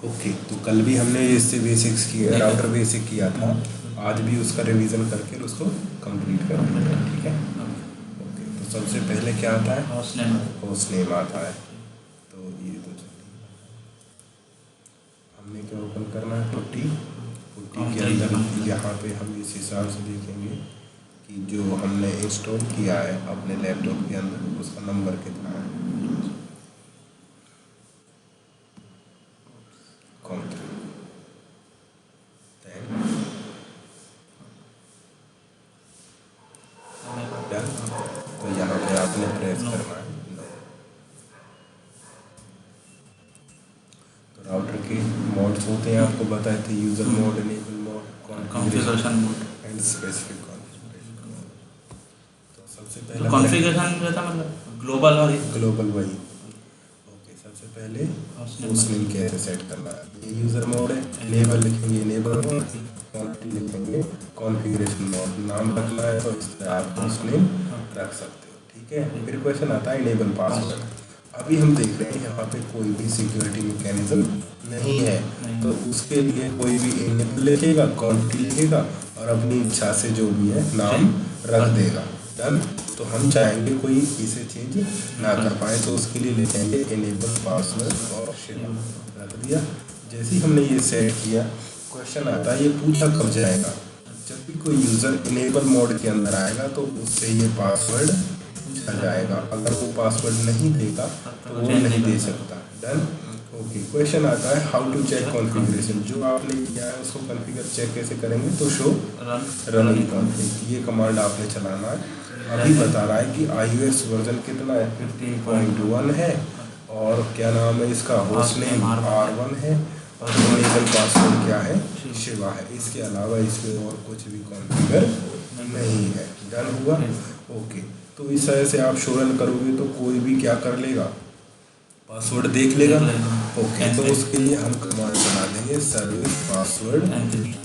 Okay, तो कल भी हमने इससे बेसिक्स किया, राउटर बेसिक किया था, आज भी उसका रिवीजन करके उसको कंप्लीट कर देंगे, ठीक है। ओके, तो सबसे पहले क्या आता है? होस्ट नेम आता है। तो ये तो चलिए, हमने क्या ओपन करना है? पुट्टी। पुट्टी के अंदर यहाँ पे हम इस हिसाब से देखेंगे कि जो हमने इंस्टॉल किया है अपने लैपटॉप के अंदर उसका नंबर कितना है। कौन डन। तो यहाँ पे आपने प्रेस करना है नो। तो राउटर के मोड्स होते हैं, आपको बताए थे, user mode, enable mode, configuration mode and specific configuration mode. तो सबसे पहले कॉन्फ़िगरेशन रहता मतलब ग्लोबल और ग्लोबल वही। ओके, सबसे पहले होस्ट नेम कैसे सेट करना है। ये यूजर मोड है, इनेबल लिखेंगे इनेबल मोड, क्वांटिटी लिखेंगे कॉन्फ़िगरेशन मोड, नाम रखना है तो इस तरह आप होस्ट नेम रख सकते हो, ठीक है। फिर क्वेश्चन आता है इनेबल पासवर्ड। अभी हम देख रहे हैं यहाँ पे कोई भी सिक्योरिटी मैकेनिज्म नहीं है, तो उसके लिए कोई भी इनेबल लिखेगा, क्वांटिटी लिखेगा और अपनी इच्छा से जो भी है नाम रख देगा। डन। तो हम चाहेंगे कोई इसे चेंज ना कर पाए, तो उसके लिए लिखेंगे इनेबल पासवर्ड ऑप्शन, रख दिया। जैसे ही हमने ये सेट किया, क्वेश्चन आता है ये पूछा कब जाएगा, जब भी कोई यूज़र इनेबल मोड के अंदर आएगा तो उससे ये पासवर्ड पूछा जाएगा। अगर वो पासवर्ड नहीं देगा तो वो नहीं दे सकता। डन। ओके, क्वेश्चन आता है हाउ टू चेक कॉन्फ़िगरेशन। जो आपने किया है उसको कॉन्फ़िगर चेक कैसे करेंगे, तो शो रनिंग कॉन्फ़िग, ये कमांड आपने चलाना है। अभी बता रहा है कि iOS वर्जन कितना है, 15.1 है, और क्या नाम है इसका, होस्ट नेम R1 है, और इनेबल पासवर्ड क्या है, शिवा है। इसके अलावा इसमें और कुछ भी कॉन्फ़िगर नहीं है। डन हुआ। ओके, तो इस तरह से आप शो रन करोगे तो कोई भी क्या कर लेगा, पासवर्ड देख लेगा। ओके, तो उसके लिए हम कमांड चला देंगे सर्विस पासवर्ड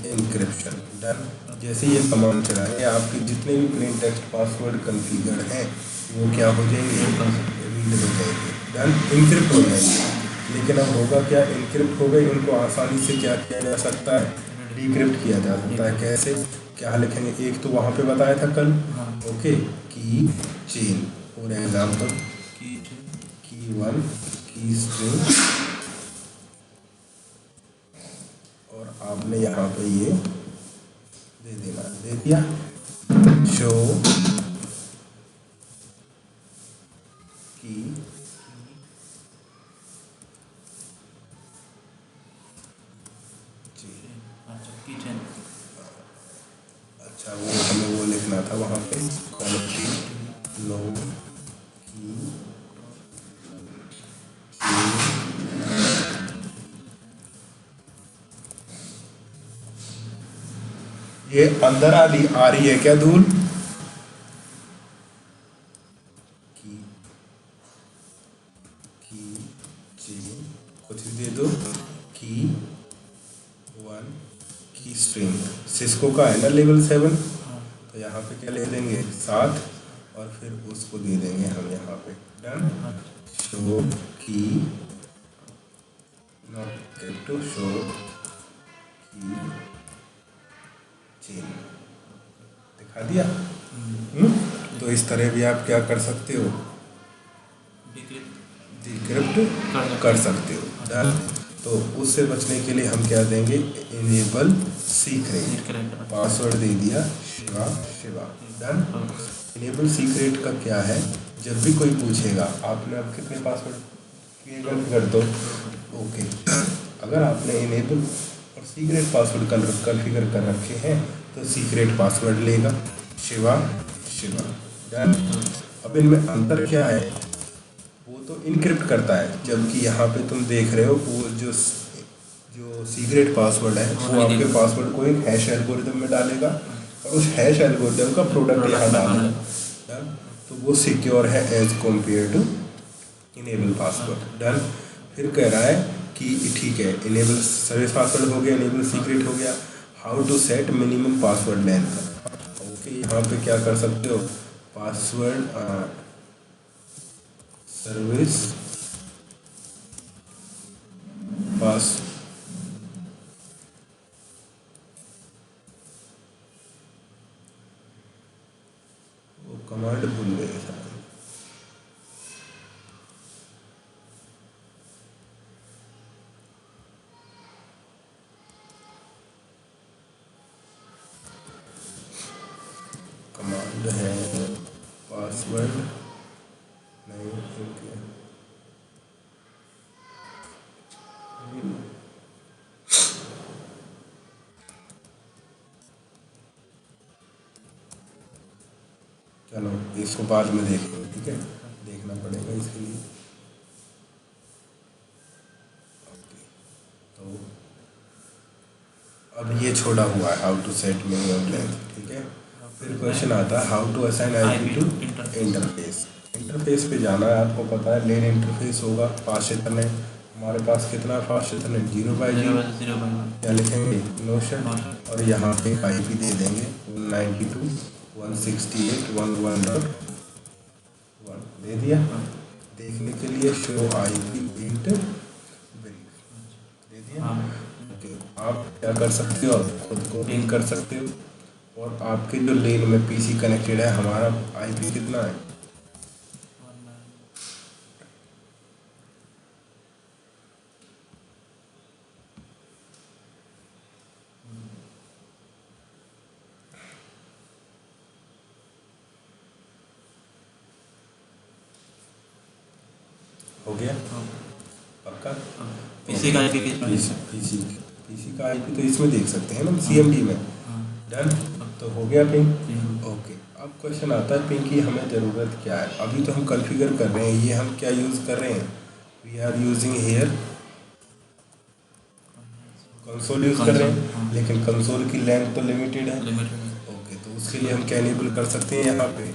एनक्रिप्शन। डन। जैसे ये कमांड चलाएंगे आपके जितने भी प्लेन टेक्स्ट पासवर्ड कॉन्फ़िगर हैं वो क्या हो जाएंगे, रीड हो जाएंगे। डन, इनक्रिप्ट हो जाएंगे। लेकिन अब होगा क्या, इनक्रिप्ट हो गए, उनको आसानी से क्या किया जा सकता है, डिक्रिप्ट किया जा सकता है। कैसे, क्या लिखेंगे, एक तो वहाँ पे बताया था कल। ओके, की चेन, फॉर एग्जाम्पल की वन, की स्ट्रिंग, और आपने यहाँ पे ये दे देना, दे दिया। शो की चेन, अच्छा वो हमें वो लिखना था वहाँ पे, क्वालिटी नो की ये अंदर आ रही है क्या धूल, की चेन, कुछ भी दे दो, की वन, की स्ट्रिंग, सिस्को का है ना लेवल 7, तो यहाँ पे क्या ले देंगे 7, और फिर उसको दे देंगे हम यहाँ पे। डन। शो की नॉट टू शो की चेन, दिखा दिया। तो इस तरह भी आप क्या कर सकते हो, डिक्रिप्ट कर सकते हो। डन। तो उससे बचने के लिए हम क्या देंगे, इनेबल सीक्रेट, पासवर्ड दे दिया Shiva Shiva. Done. Enable secret का क्या है, जब भी कोई पूछेगा, आपने अब कितने पासवर्ड कर दो। ओके, अगर आपने इनेबल और सीक्रेट पासवर्ड कॉन्फ़िगर कर रखे हैं तो सीक्रेट पासवर्ड लेगा, शिवा शिवा। डन। अब इनमें अंतर क्या है, वो तो इनक्रिप्ट करता है, जबकि यहाँ पे तुम देख रहे हो वो जो सीक्रेट पासवर्ड है वो आपके पासवर्ड को एक हैश एल्गोरिदम में डालेगा, और उस हैश एल्गोरिदम का प्रोडक्ट यहाँ डालेगा। तो वो सिक्योर है as compare to enable password. Done. फिर कह रहा है कि ठीक है, इनेबल सर्विस पासवर्ड हो गया, इनेबल सीक्रेट हो गया, how to set minimum password length. Okay, यहाँ पे क्या कर सकते हो, पासवर्ड सर्विस इशूड है पासवर्ड नहीं ओके चलो इसको बाद में देखेंगे, ठीक है, देखना पड़ेगा इसके लिए। ओके, तो अब ये छोड़ा हुआ है how to set minimum length, ठीक है। फिर क्वेश्चन आता है how to assign IP to interface. Interface पे जाना है, आपको पता है लेन इंटरफेस होगा फास्ट इथरनेट। हमारे पास कितना फास्ट इथरनेट 0/0 क्या लिखेंगे नोशन, और यहाँ पे आईपी दे देंगे 192.168.1.1 दे दिया। देखने के लिए शो आईपी इंट ब्रीफ दे दिया। ओके, आप क्या कर सकते हो, खुद को पिंग कर सकते हो, और आपके जो लेन में पीसी कनेक्टेड है हमारा आईपी कितना है, हो गया पक्का। पीसी का आईपी पीसी का आईपी तो इसमें देख सकते हैं ना सीएमडी में। डन, तो हो गया पिंग। ओके, अब क्वेश्चन आता है पिंग की हमें ज़रूरत क्या है। अभी तो हम कॉन्फ़िगर कर रहे हैं, ये हम क्या यूज़ कर रहे हैं, we are using here console use कर रहे हैं, लेकिन कंसोल की लेंथ तो लिमिटेड है। ओके, तो उसके लिए हम क्या इनेबल कर सकते हैं यहाँ पे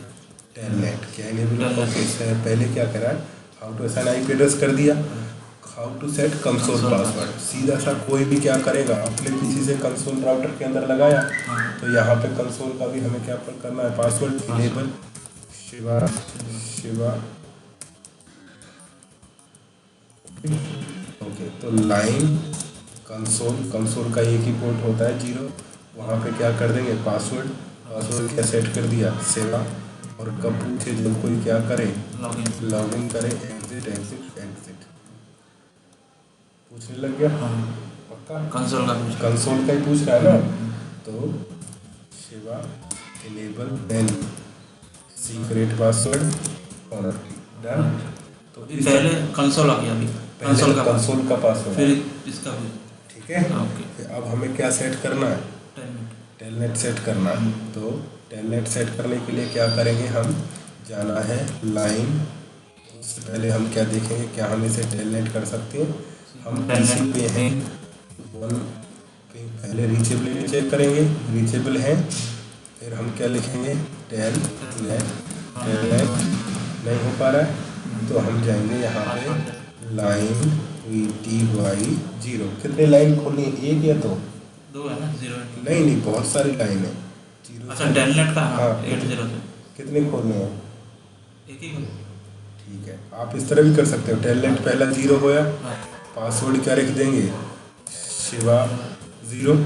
टेलनेट, क्या इनेबल। ओके, पहले क्या करा है, how to assign IP address कर दिया, how to set console password. सीधा सा कोई भी क्या करेगा, अपने पीसी से कंसोल राउटर के अंदर लगाया, तो यहाँ पे कंसोल का भी हमें क्या करना है, पासवर्ड इनेबल शिवा। ओके, तो लाइन कंसोल का एक ही पोर्ट होता है 0, वहाँ पे क्या कर देंगे पासवर्ड क्या सेट कर दिया सेवा, और कब पूछे जब कोई क्या करे लॉगिन करे एग्जिट पूछने लग गया। पक्का कंसोल का ही पूछ रहा है ना, तो Shiva enable then secret password और डन। तो पहले कंसोल आ गया, अभी कंसोल का पासवर्ड फिर इसका भी, ठीक है। फिर अब हमें क्या सेट करना है, टेलनेट सेट करना है। तो टेलनेट सेट करने के लिए क्या करेंगे, हम जाना है लाइन, उससे पहले हम क्या देखेंगे, क्या हम इसे टेलनेट कर सकते हैं। हम पीसी पे हैं वन पे, पहले रीचेबिलिटी चेक करेंगे, रीचेबल है, फिर हम क्या लिखेंगे टेलनेट नहीं हो पा रहा है, तो हम जाएंगे यहाँ पे लाइन VTY 0। कितने लाइन खोलनी है, एक या दो है ना, 0 नहीं बहुत सारी लाइन है। अच्छा टेलनेट का, हाँ 80 से कितने खोलने हैं, एक ही। ठीक है, आप इस तरह भी कर सकते हो, टेलनेट पहला 0 होया, पासवर्ड क्या लिख देंगे शिवा 0,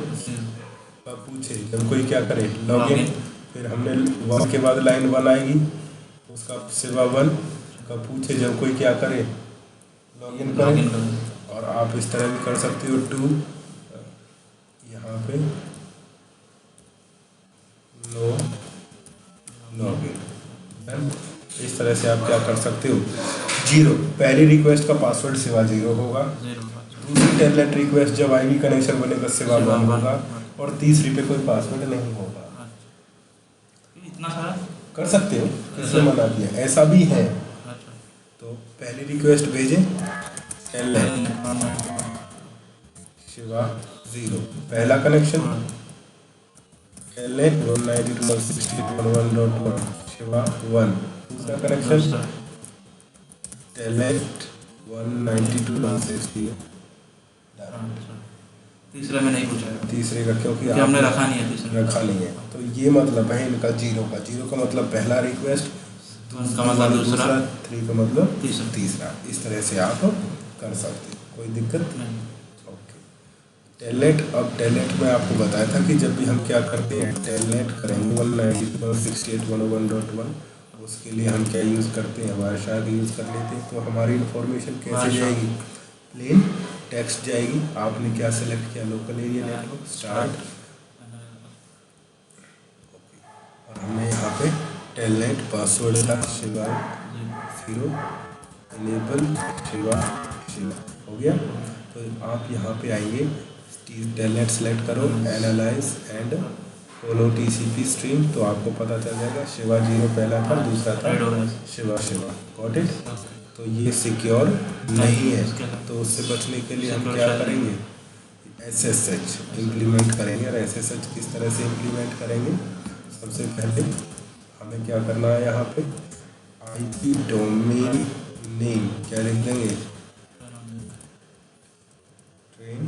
अब पूछे जब कोई क्या करे लॉगिन, फिर हमने 1 के बाद लाइन 1 आएगी, उसका शिवा 1 का पूछे जब कोई क्या करे लॉगिन करे, और आप इस तरह भी कर सकते हो 2 यहाँ पे नो लॉगिन डन। इस तरह से आप क्या कर सकते हो 0 पहली रिक्वेस्ट का पासवर्ड सिवा 0 होगा, दूसरी टेलनेट रिक्वेस्ट जब आईवी कनेक्शन बनेगा सिवा 1 होगा, और तीसरी पे कोई पासवर्ड नहीं होगा। इतना सारा कर सकते हो, किसने मना किया, ऐसा भी है। तो पहली रिक्वेस्ट भेजें टेलनेट शिवा 0 पहला कनेक्शन, टेलनेट 192.168.1.1 शिवा 1 दूसरा कनेक्शन, टेलनेट 192.168। तीसरे में नहीं पूछा, तीसरे का क्योंकि हमने रखा नहीं है, रखा नहीं है, तो ये मतलब है इनका 0 का मतलब पहला रिक्वेस्ट, का मतलब दूसरा, 3 का मतलब तीसरा। इस तरह से आप कर सकते, कोई दिक्कत नहीं। ओके, टेलनेट, अब टेलनेट में आपको बताया था कि जब भी हम क्या करते हैं टेलनेट करेंगे 192.168.1.1, उसके लिए हम क्या यूज़ करते हैं, वायरशार्क यूज़ कर लेते हैं। तो हमारी इंफॉर्मेशन कैसे जाएगी, प्लेन टेक्स्ट जाएगी। आपने क्या सेलेक्ट किया, लोकल एरिया नेटवर्क स्टार्ट, और हमने यहाँ पे टेलनेट पासवर्ड था शिवा 0, इनेबल शिवा हो गया। तो आप यहाँ पे आएंगे, टेलनेट सेलेक्ट करो, analyse and follow TCP stream, तो आपको पता चल जाएगा शिवा 0 पहला था, दूसरा था शिवा। Got it. तो ये सिक्योर नहीं है, तो उससे बचने के लिए हम क्या करेंगे, SSH इम्प्लीमेंट करेंगे। और SSH किस तरह से इम्प्लीमेंट करेंगे, सबसे पहले हमें क्या करना है, यहाँ पे IP डोमेन नेम क्या लिख देंगे, ट्रेन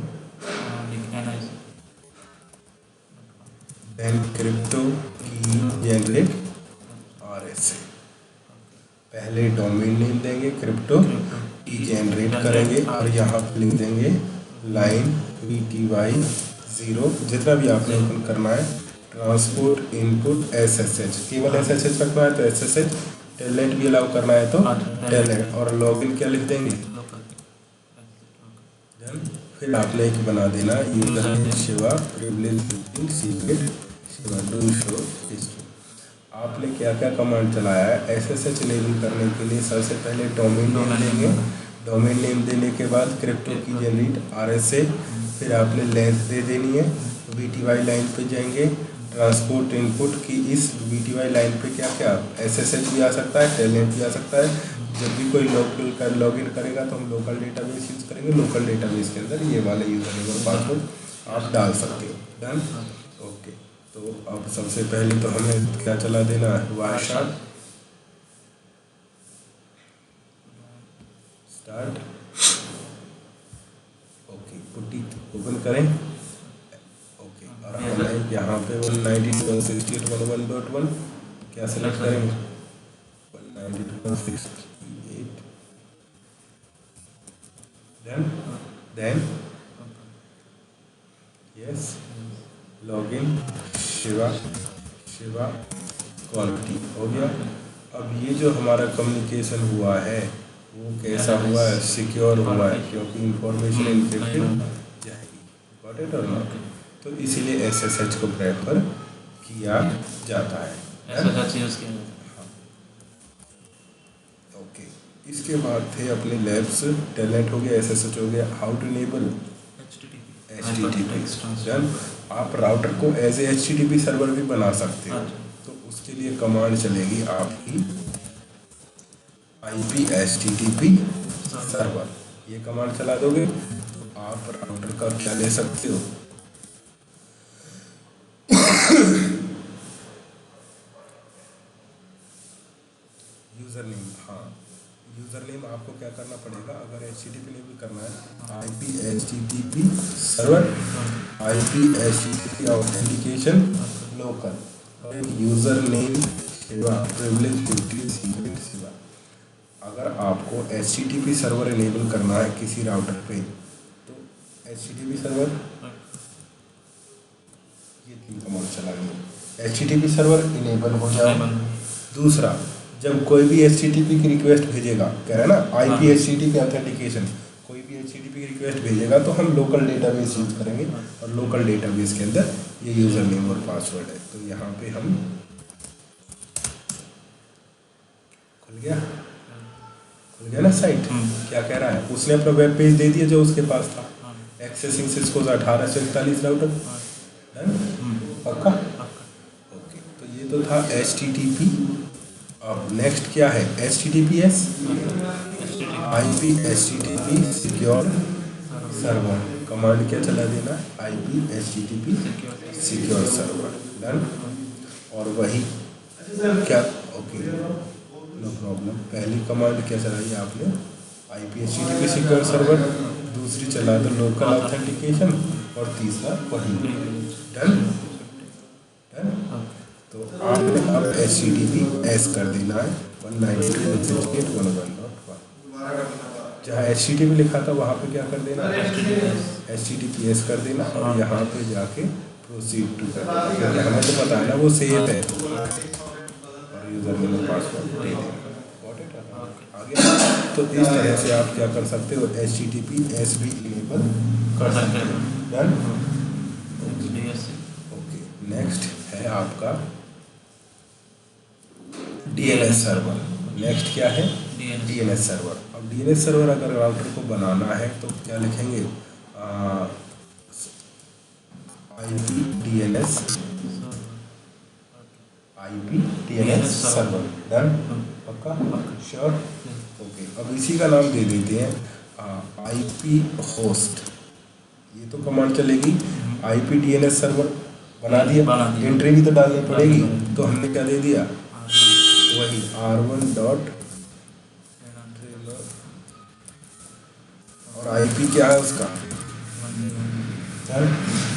देन क्रिप्टो की जनरेट RSA। पहले डोमेन नेम देंगे, क्रिप्टो की जनरेट करेंगे और यहाँ पे लिख देंगे लाइन VTY 0, जितना भी आपने ओपन करना है, ट्रांसपोर्ट इनपुट SSH, केवल SSH रखना है तो SSH, टेलनेट भी अलाउ करना है तो टेलनेट, और लॉगिन क्या लिख देंगे। फिर आपने एक बना देना user name Shiva, privilege secret Shiva, do show history. आपने क्या क्या कमांड चलाया है SSH इनेबल करने के लिए, सबसे पहले डोमेन नेम देंगे, डोमेन नेम देने के बाद क्रिप्टो की जनरेट RSA, फिर आपने लेंथ दे देनी है, VTY लाइन पे जाएंगे, ट्रांसपोर्ट इनपुट की इस VTY लाइन पे क्या क्या SSH भी आ सकता है, टेलनेट भी आ सकता है। जब भी कोई लोकल लॉगिन करेगा तो हम लोकल डेटाबेस यूज़ करेंगे, लोकल डेटाबेस के अंदर ये वाले यूज़र नेम और पासवर्ड आप डाल सकते हो। Done, okay. तो अब सबसे पहले तो हमें क्या चला देना है, Wireshark start, okay, PuTTY open करें, ओके। और हमें यहाँ पे 192.168.1.1 क्या सेलेक्ट करेंगे, 192.168, then yes, login Shiva quality हो गया। अब ये जो हमारा कम्युनिकेशन हुआ है वो कैसा हुआ है, सिक्योर हुआ है, क्योंकि इंफॉर्मेशन एन्क्रिप्टेड जाएगी। गॉट इट और नॉट। तो इसीलिए SSH को प्रेफर किया जाता है। ओके, इसके बाद थे अपने लैब्स, टेलनेट हो गया, SSH हो गया, हाउ टू इनेबल HTTP। आप राउटर को एज ए HTTP सर्वर भी बना सकते हो, तो उसके लिए कमांड चलेगी आपकी IP HTTP सर्वर, ये कमांड चला दोगे तो आप राउटर का क्या ले सकते हो, यूज़र नेम। हाँ, यूज़र नेम आपको क्या करना पड़ेगा, अगर HTTP इनेबल करना है, IP HTTP server, IP HTTP authentication local, और user name Shiva, privilege duty secret Shiva. अगर आपको HTTP सर्वर इनेबल करना है किसी राउटर पे, तो HTTP सर्वर, ये 3 कमांड चलाएंगे, HTTP सर्वर इनेबल हो जाए। दूसरा, जब कोई भी HTTP की रिक्वेस्ट भेजेगा, कह रहा है ना IP HTTP ऑथेंटिकेशन, कोई भी HTTP की रिक्वेस्ट भेजेगा तो हम लोकल डेटाबेस यूज़ करेंगे, और लोकल डेटाबेस के अंदर ये यूज़र नेम और पासवर्ड है। तो यहाँ पे हम खुल गया ना साइट, क्या कह रहा है, उसने अपना वेब पेज दे दिया जो उसके पास था, एक्सेसिंग सिस्को 1841 राउटर। पक्का, ओके। तो ये तो था HTTP। अब नेक्स्ट क्या है, HTTPS, IP HTTP secure server, command क्या चला देना, IP HTTP secure server. Done, और वही क्या, ओके, नो प्रॉब्लम। पहली कमांड क्या चलाई आपने, IP HTTP सिक्योर सर्वर, दूसरी चला दो लोकल ऑथेंटिकेशन, और तीसरा वही। डन, तो आपने अब HTTPS कर देना है 192.168.1.1। जहाँ HTTP लिखा था वहाँ पे क्या कर देना, HTTPS कर देना, और यहाँ पे जाके प्रोसीड टू कर देना, क्योंकि हमें तो पता है ना वो सेफ है, और यूज़र नेम पासवर्ड दे देना। आगे तो इस तरह से आप क्या कर सकते हो, HTTPS भी इनेबल कर सकते हो। Done, okay. नेक्स्ट है आपका DNS सर्वर। नेक्स्ट क्या है? DNS server. अब DNS सर्वर अगर राउटर को बनाना है तो क्या लिखेंगे? IP DNS server. डन? पक्का? श्योर? ओके, अब इसी का नाम दे देते हैं IP होस्ट। ये तो कमांड चलेगी। IP DNS सर्वर बना दिया, एंट्री भी तो डालनी पड़ेगी, तो हमने क्या दे दिया? वही R1 डॉट और IP क्या है उसका?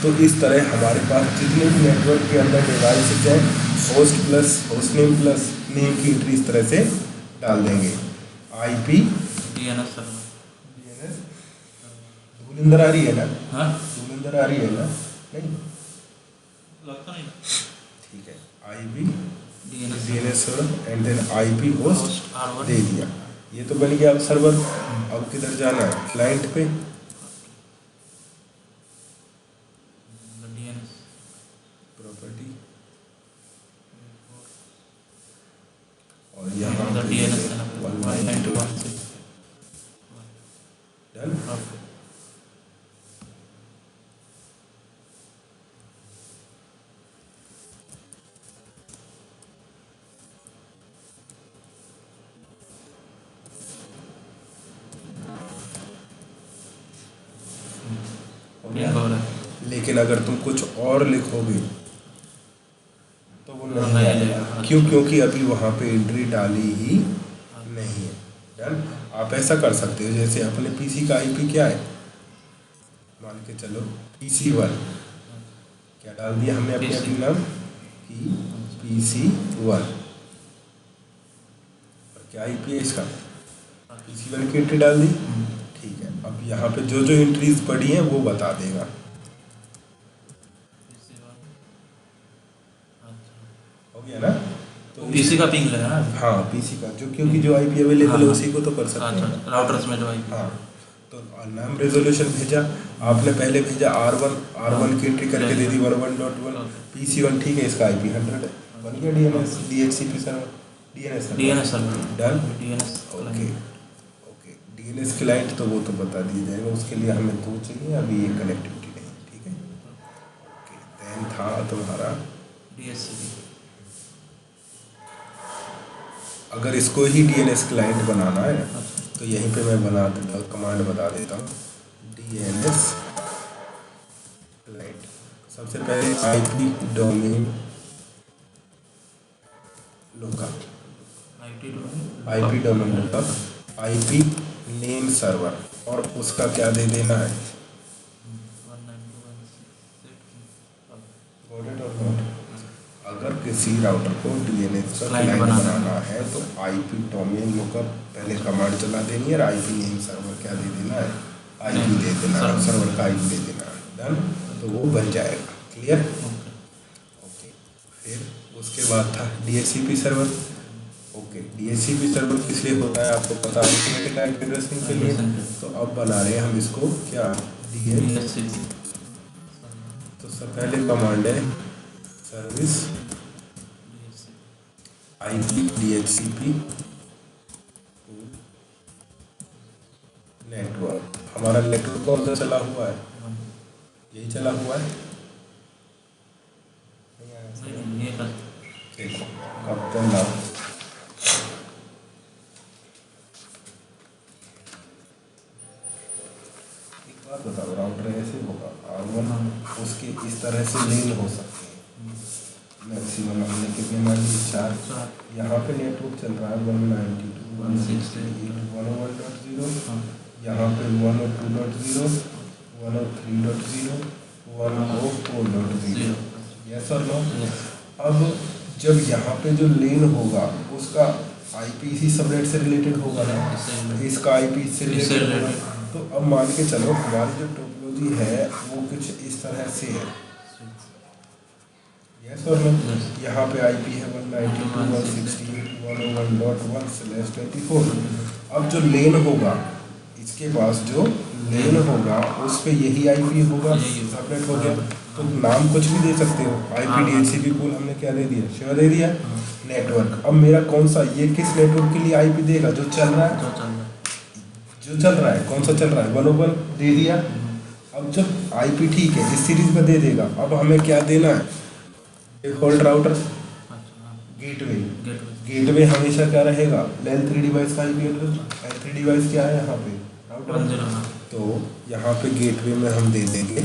तो इस तरह हमारे पास जितने भी नेटवर्क के अंदर डिवाइसेज हैं, host plus host name plus name की एंट्री इस तरह से डाल देंगे। IP DNS server. धूलिंदर आ रही है ना? हाँ, धूलिंदर आ रही है ना? नहीं लगता नहीं। ठीक है, IP DNS server and then IP host R1 दे दिया। ये तो बन गया अब सर्वर। अब किधर जाना है? क्लाइंट पे। DNS प्रॉपर्टी और यहाँ पे DNS 192.168 डन। लेकिन अगर तुम कुछ और लिखोगे तो वो नहीं आएगा। क्यों? क्योंकि अभी वहाँ पे एंट्री डाली ही नहीं है। डन। आप ऐसा कर सकते हो, जैसे अपने PC का IP क्या है? मान के चलो PC1। क्या डाल दिया हमने अपने अपने नाम की? PC1। और क्या IP है इसका? PC1 की एंट्री डाल दी। ठीक है, अब यहाँ पे जो जो एंट्रीज पड़ी हैं वो बता देगा। हो गया ना? तो PC का पिंग लगा ना? हाँ, PC का जो, क्योंकि जो IP अवेलेबल है उसी को तो कर सकते हैं। राउटर्स में जो IP। हाँ, तो नाम रेजोल्यूशन भेजा आपने, पहले भेजा R1 की एंट्री करके दे दी 11.1। PC1 ठीक है, इसका IP 100 है, बन गया DNS DHCP server. DNS server done. Okay okay, DNS client तो वो तो बता दिया जाएगा, उसके लिए हमें दो चाहिए, अभी ये कनेक्टिविटी नहीं। ठीक है, ओके। देन था तुम्हारा DHCP। अगर इसको ही DNS क्लाइंट बनाना है तो यहीं पे मैं बना देता हूँ, कमांड बता देता हूँ। DNS क्लाइंट सबसे पहले IP domain lookup, IP domain lookup, IP name server, और उसका क्या दे देना है? अगर किसी राउटर को DNS का क्लाइंट बनाना है तो IP डोमेन लुकअप पहले कमांड चला देनी है, और IP नेम सर्वर क्या दे देना है? IP दे देना है, सर्वर का IP दे देना है। डन, तो वो बन जाएगा। क्लियर? ओके। फिर उसके बाद था DHCP server. Okay, DHCP server किस लिए होता है आपको पता है? ऑटोमेटिक आईपी एड्रेसिंग के लिए। तो अब बना रहे हैं हम इसको क्या? DHCP। तो सबसे पहले कमांड है सर्विस IP DHCP नेटवर्क। हमारा नेटवर्क कौन सा चला हुआ है? यही चला हुआ है। देखो कब चल रहा, एक बात बताओ, राउटर ऐसे होगा R1 उसके इस तरह से लिंक हो सकते हैं। मैक्सिमम हमने कितने मान लिए? 4। यहाँ पे नेटवर्क चल रहा है 192.168.101.0, यहाँ पे 102.0, 103.0, 104.0। यस और नो? अब जब यहाँ पे जो लेन होगा उसका IP इसी सबनेट से रिलेटेड होगा ना, इसका IP इससे रिलेटेड होगा। तो अब मान के चलो हमारी जो टोपोलॉजी है वो कुछ इस तरह से है। यस और नो? यहाँ पे IP है 192.168.101.1/24। अब जो लेन होगा इसके पास जो लेन होगा उस पे यही आईपी होगा, यही होगा। सेपरेट हो गया। तो नाम कुछ भी दे सकते हो, आईपी डीएचसीपी पूल हमने क्या दे दिया, शेयर दे दिया, नेटवर्क। अब मेरा कौन सा, ये किस नेटवर्क के लिए आईपी देगा, जो चल रहा है, जो चल रहा है। जो चल रहा है, कौन सा चल रहा है, 101 दे दिया। अब जब आईपी ठीक है इस सीरीज में दे देगा, अब हमें क्या देना है, डिफॉल्ट राउटर, अच्छा, हाँ, गेटवे। गेटवे। गेटवे हमेशा क्या रहेगा, लेन 3 डिवाइस का आईपी एड्रेस, L3 डिवाइस क्या है यहाँ पे, राउटर। 10, हाँ। तो यहाँ पे गेटवे में हम दे देंगे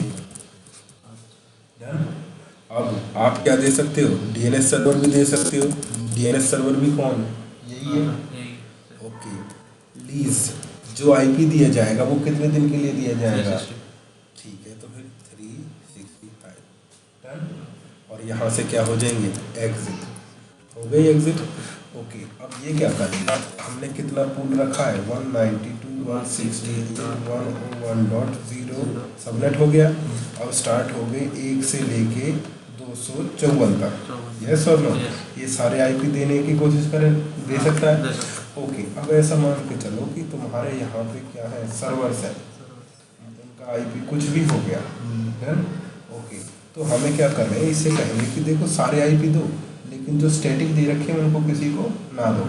डन। अब आप क्या दे सकते हो, डीएनएस सर्वर भी दे सकते हो। डीएनएस सर्वर भी कौन है, यही है। यही। ओके, लीज जो आईपी दिया जाएगा वो कितने दिन के लिए दिया जाएगा, 360। ठीक है, तो फिर 365 डन। और यहाँ से क्या हो जाएंगे, एग्जिट हो गई, एग्जिट। ओके, अब ये क्या करेगा, हमने कितना पूल रखा है, 192.168.101.0 सबनेट हो गया। अब स्टार्ट हो गए 1 से लेके 254 तक, यस और नो। ये सारे आईपी देने की कोशिश करें, दे सकता है। ओके, अब ऐसा मान के चलो कि तुम्हारे यहाँ पे क्या है, सर्वर्स है, उनका आईपी कुछ भी हो गया डन। ओके, तो हमें क्या कर रहे हैं, इससे कहेंगे कि देखो सारे आईपी दो, लेकिन जो स्टैटिक दे रखे हैं उनको किसी को ना दो।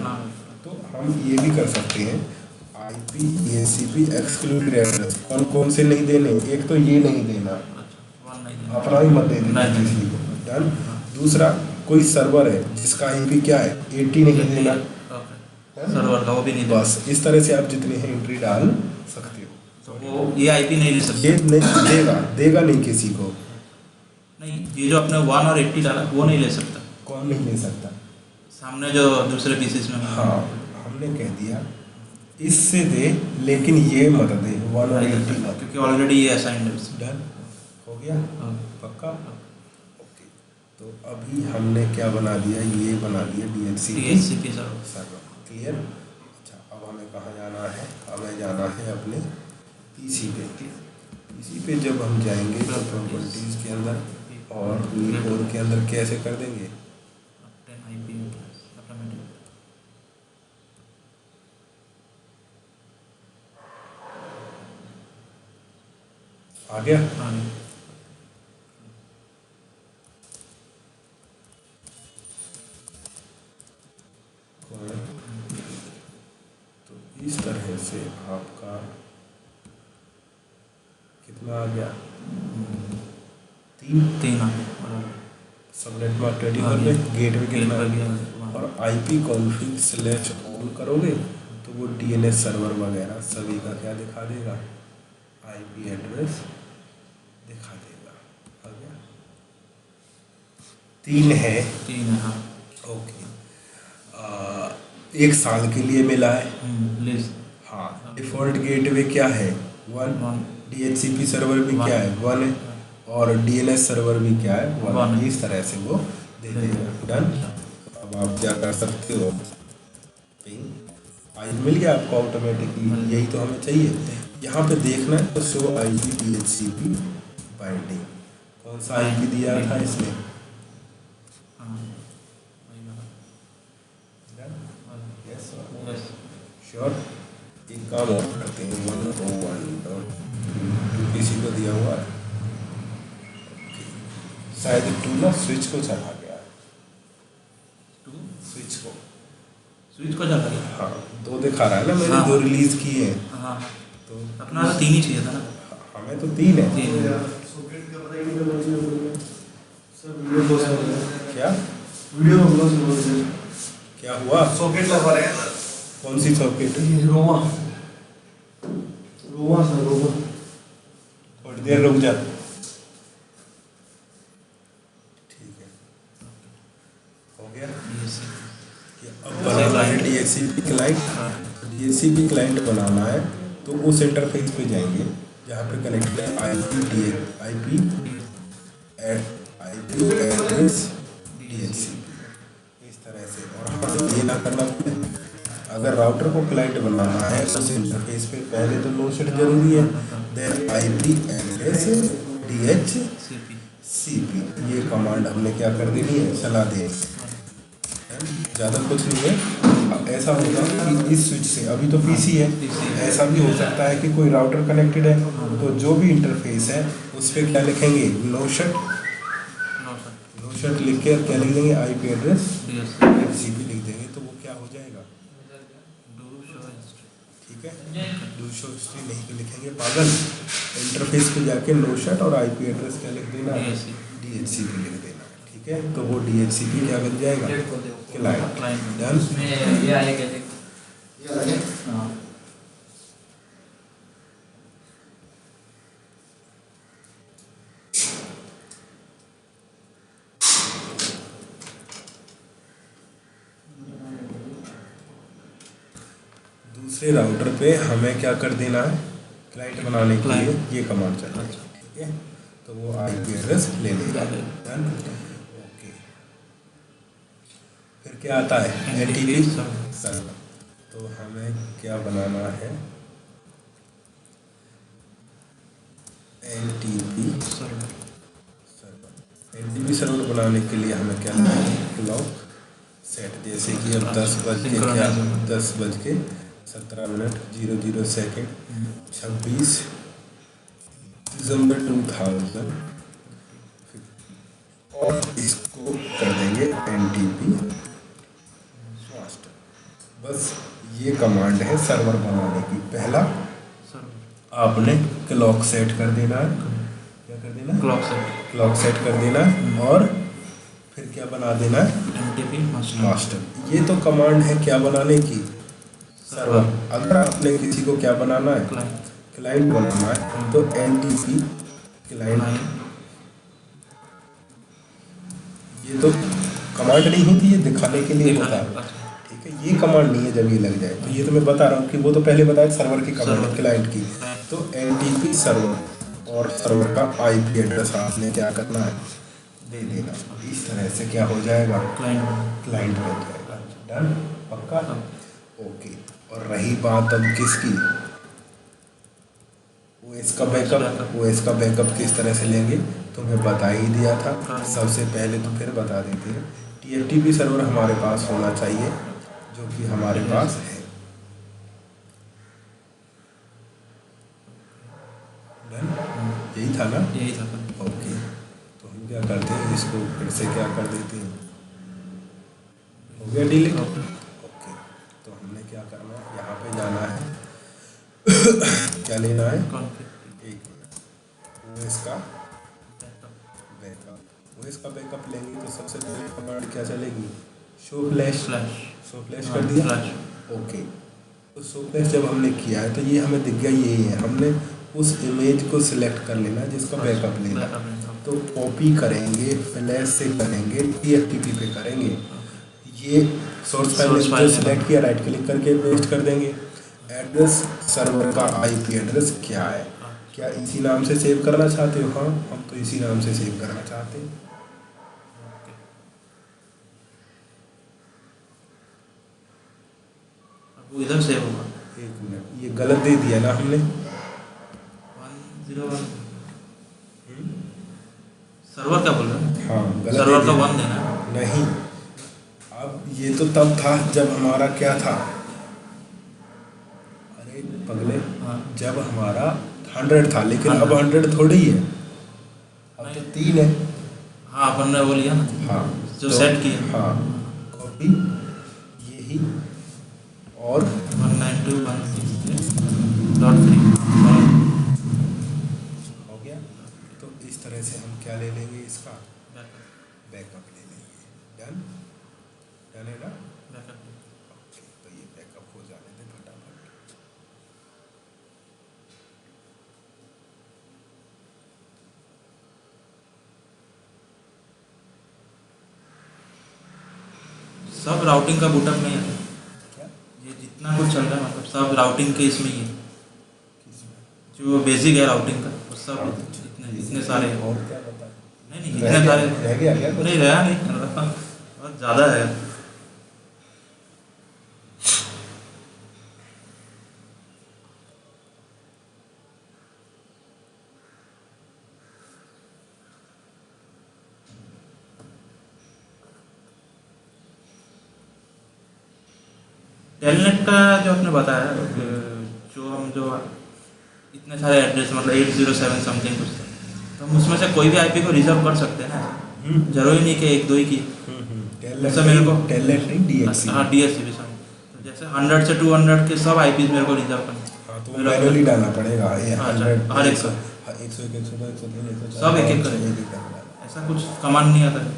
तो हम ये भी कर सकते हैं, आईपी एसीपी एक्सक्लूडेड एड्रेस, कौन कौन से नहीं देने, एक तो ये नहीं देना, अपना ही मत दे देना किसी को डन। दूसरा, कोई सर्वर है जिसका आईपी क्या है 80 नहीं देना, सर्वर का वो भी नहीं बस इस तरह से आप जितने हैं एंट्री डाल सकते हो। तो वो ये आईपी नहीं ले सकते, ये नहीं देगा, देगा नहीं किसी को, नहीं ये जो आपने 1 और 80 डाला वो नहीं ले सकता, कौन नहीं ले सकता, सामने जो दूसरे पीसेस में। हाँ, हमने कह दिया इससे दे, लेकिन ये मत दे 1 और 80 मत, क्योंकि ऑलरेडी ये असाइंड है। डन हो गया, पक्का। ओके, तो अभी हमने क्या बना दिया, ये बना दिया DHCP सर्वर, क्लियर। अच्छा, अब हमें कहाँ जाना है, हमें जाना है अपने पीसी पे। पीसी पे जब हम जाएंगे तो प्रॉपर्टीज़ के अंदर और कोर के अंदर कैसे कर देंगे, आ गया। तो इस तरह से आपका कितना आ गया, 3 सबनेट मार्क 24 पे, गेट में कितना, और आईपी कॉन्फ़िग स्लैश ऑन करोगे तो वो डीएनएस सर्वर वगैरह सभी का क्या दिखा देगा, आईपी एड्रेस दिखा देगा। आ गया, 3 है, 3 है, हाँ। ओके, 1 साल के लिए मिला है, हाँ। डिफ़ॉल्ट गेटवे क्या है, 1, डीएचसीपी सर्वर भी क्या है, 1 है, और डीएनएस सर्वर भी क्या है, 1। इस तरह से वो दे देगा, डन। अब आप क्या कर सकते हो, पिंग आई मिल गया आपको ऑटोमेटिकली, यही तो हमें चाहिए। यहाँ पे देखना है तो शो आईपी डीएचसीपी बाइंडिंग, कौन सा आईपी दिया था इसने, श्योर। एक काम और करते हैं, 101.2 किसी को दिया हुआ है, शायद 2 ना स्विच को चला गया, स्विच को चला गया, हाँ 2 दिखा रहा है ना, मैंने 2 रिलीज किए हैं, हाँ। तो अपना तो 3 ही चाहिए था ना, हमें तो 3 है। क्या क्या हुआ, सॉकेट लगा रहे हैं, कौन सी सॉकेट, रोमा सर, रोमा। थोड़ी देर रुक जा, ठीक है, हो गया। अब बनाना है डीएचसीपी क्लाइंट, डीएचसीपी क्लाइंट बनाना है तो उस इंटरफेस पे जाएंगे जहाँ पे कनेक्ट है आईपी एड्रेस डीएचसीपी, इस तरह से। और हमें ये ना करना पड़े, अगर राउटर को क्लाइंट बनाना है उस इंटरफेस पे पहले तो नो सेट जरूरी है, देन आईपी एड्रेस डीएचसीपी, ये कमांड हमने क्या कर देनी है, चला दें, ज़्यादा कुछ नहीं है। अब ऐसा होगा कि इस स्विच से, अभी तो पीसी है, PC है। ऐसा भी हो सकता है कि कोई राउटर कनेक्टेड है, तो जो भी इंटरफेस है उस पर क्या लिखेंगे, no shut, no sir, no shut लिख के क्या लिख देंगे, आईपी एड्रेस DS सीपी लिख देंगे, तो वो क्या हो जाएगा, डू शो हिस्ट्री। ठीक है। दूसरा हिस्ट्री नहीं लिखेंगे पागल, इंटरफेस पे जाके नो शट और आईपी एड्रेस क्या लिख देना, DHCP डीएचसीपी लिख देना, ठीक है। तो वो डीएचसीपी क्या बन जाएगा, क्लाइंट, डन। उसमें ये आएगा देख। हाँ दूसरे राउटर पे हमें क्या कर देना है, क्लाइंट बनाने के लिए ये कमांड चल रही है, ठीक है। तो वो आईपी एड्रेस ले लेगा, डन, ओके। फिर क्या आता है, एनटीपी सर्वर। तो हमें क्या बनाना है, NTP server. Server. NTP server बनाने के लिए हमें क्या करना है, क्लॉक सेट, जैसे कि अब 10:17 26 दिसंबर 2000, और इसको कर देंगे एनटीपी मास्टर। बस ये कमांड है सर्वर बनाने की। पहला सर्वर आपने क्लॉक सेट कर देना है, क्या कर देना है, क्लॉक सेट, क्लॉक सेट कर देना है, और फिर क्या बना देना है, एनटीपी मास्टर। ये तो कमांड है क्या बनाने की, सर्वर। अगर आपने किसी को क्या बनाना है, क्लाइंट, क्लाइंट बनाना है, तो एनटीपी क्लाइंट। ये तो कमांड नहीं होती, ये दिखाने के लिए होता है, ठीक है। ये कमांड नहीं है जब ये लग जाए, तो ये तो मैं बता रहा हूँ कि वो तो पहले बताया सर्वर की कमांड है, क्लाइंट की। तो एनटीपी सर्वर और सर्वर का आईपी एड्रेस आपने क्या करना है, दे देना। इस तरह से क्या हो जाएगा, क्लाइंट बन जाएगा, डन, पक्का, ओके। और रही बात अब किसकी, ओएस का बैकअप। ओएस का बैकअप किस तरह से लेंगे, तो मैं बता ही दिया था। सबसे पहले तो फिर बता देते हैं, टीएफटीपी सर्वर हमारे पास होना चाहिए, जो कि हमारे पास है, डन, यही था ना, यही था। ओके। तो हम क्या करते हैं, इसको फिर से क्या कर देते हैं, हो गया डिलीट, ओके। तो हमने क्या करना है, यहाँ पे जाना है क्या लेना है, एक मिनट, ओएस का बैकअप। ओएस का बैकअप लेंगे तो सबसे पहले कमांड क्या चलेगी, शो फ्लैश, शो फ्लैश कर दिया, ओके। तो शो फ्लैश जब हमने किया है तो ये हमें दिख गया, यही है, हमने उस इमेज को सिलेक्ट कर लेना जिसका बैकअप लेना। तो कॉपी करेंगे, फ्लैश से करेंगे, टीएफटीपी पे करेंगे, ये सोर्स फाइल जो सिलेक्ट किया राइट क्लिक करके पेस्ट कर देंगे। एड्रेस सर्वर का आईपी एड्रेस क्या है, क्या इसी नाम से सेव करना चाहते हो, हाँ हम तो इसी नाम से सेव करना चाहते हैं। वो इधर सेव होगा, एक मिनट, ये गलत दे दिया ना हमने, 101 सर्वर क्या बोल रहे हैं, हाँ गलत सर्वर दे का दिया। 1 देना है। नहीं, अब ये तो तब था जब हमारा क्या था, अरे पगले, हाँ जब हमारा 100 था, लेकिन अब 100 थोड़ी है, अब तो 3 है। हाँ अपन ने वो लिया ना, हाँ जो तो, सेट किया, हाँ कॉपी, यही, और 192.168.3 हो गया। तो इस तरह से हम क्या ले लेंगे, इसका बैकअप ले लेंगे, डन, डन है ना, ओके। तो ये बैकअप हो जाने दे फटाफट। सब राउटिंग का बूटअप नहीं है, क्या, ये जितना कुछ चल रहा है मतलब सब राउटिंग के इसमें ही है, किसमें, जो बेसिक है राउटिंग का वो सब हाँ, इतने सारे हैं। और क्या बता, नहीं इतने सारे रह गया क्या कुछ? नहीं रहा नहीं, बहुत ज़्यादा है। टेलनेट का जो आपने बताया, जो इतने सारे एड्रेस मतलब 807 समथिंग कुछ था, तो हम उसमें से कोई भी आईपी को रिजर्व कर सकते हैं ना, जरूरी नहीं कि एक दो ही की। जैसे मेरे को टेलनेट नहीं डीएक्सी। हाँ डीएससी भी समझ, तो जैसे 100 से 200 के सब आईपीज मेरे को रिजर्व करने। हाँ तो मैनुअली डालना पड़ेगा, ये अच्छा, 100 हर एक का 101 102 103 104 सब एक एक सब करें, एक एक करके डालना। ऐसा कुछ कमांड नहीं आता है?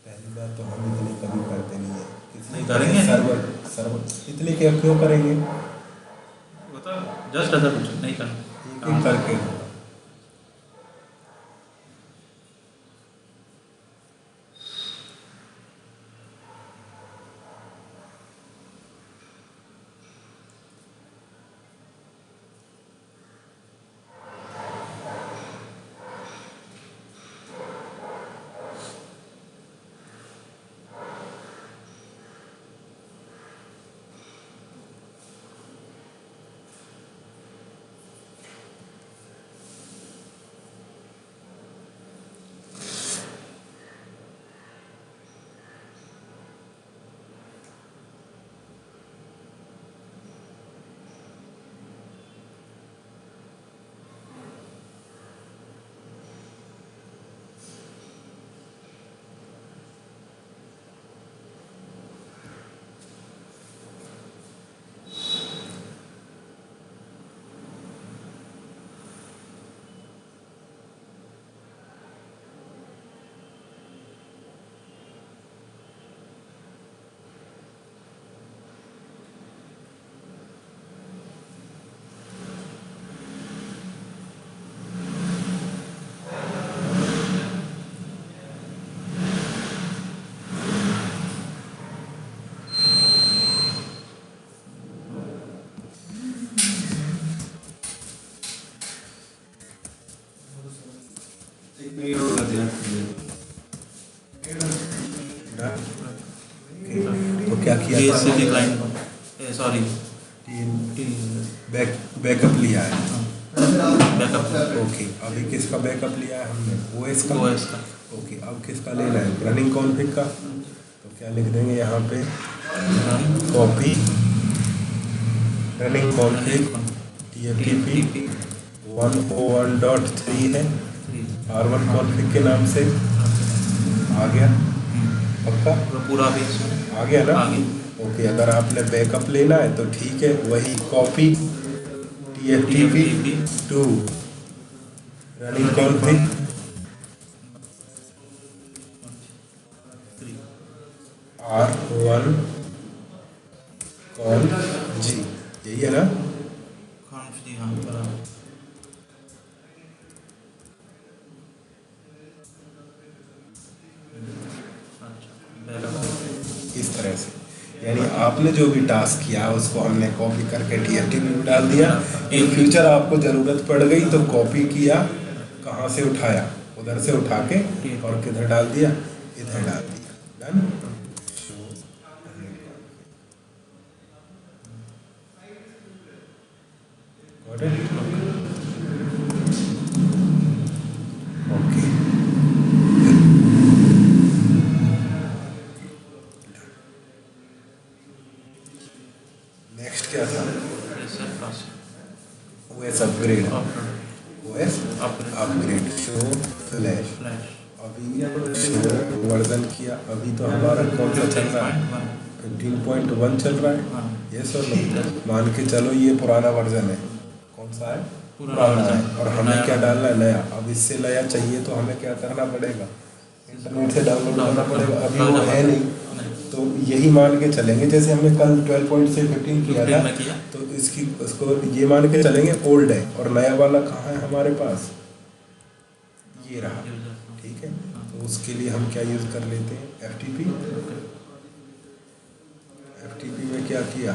पहली बात तो हम इतने कभी करते नहीं है, नहीं किसी करेंगे, सर्वर सर्वर इतने क्या क्यों करेंगे, वो तो जस्ट ऐसा कुछ नहीं एक करना। एक करके। तो क्या किया था, डीएससी क्लाइंट, सॉरी बैकअप लिया है। बैकअप ओके, अभी किसका बैकअप लिया है हमने, ओएस का। ओएस का। ओके, अब किसका लेना है, रनिंग कॉन्फ़िग का। तो क्या लिख देंगे यहाँ पे, कॉपी रनिंग कॉन्फ़िग TFTP 101.3 है, R1 कॉन्फ़िग के नाम से आ गया, पक्का पूरा भी आ गया ना। आगे ओके, अगर आपने बैकअप लेना है तो ठीक है, वही copy TFTP to running config R1 कॉन जी, यही है ना। जी हाँ बराबर। इस तरह से, यानी आपने जो भी टास्क किया उसको हमने कॉपी करके TFTP में डाल दिया। इन फ्यूचर आपको ज़रूरत पड़ गई तो कॉपी किया, कहाँ से उठाया, उधर से उठा के और किधर डाल दिया, इधर डाल दिया। डन। ओके, नेक्स्ट क्या था, OS upgrade, OS upgrade show flash. अभी वर्जन किया, अभी तो हमारा कौन सा चल रहा है, 15.1 चल रहा है। ये सर मान के चलो ये पुराना वर्जन है, कौन सा है, पुराना है, और हमें क्या डालना है, नया। अब इससे नया चाहिए तो हमें क्या करना पड़ेगा, इंटरनेट से डाउनलोड करना पड़ेगा, अभी वो है नहीं। तो यही मान के चलेंगे, जैसे हमने कल 12 से 15 किया था, तो इसकी उसको ये मान के चलेंगे ओल्ड है, और नया वाला कहाँ है हमारे पास, ये रहा। ठीक है, तो उसके लिए हम क्या यूज़ कर लेते हैं, FTP। FTP में क्या किया,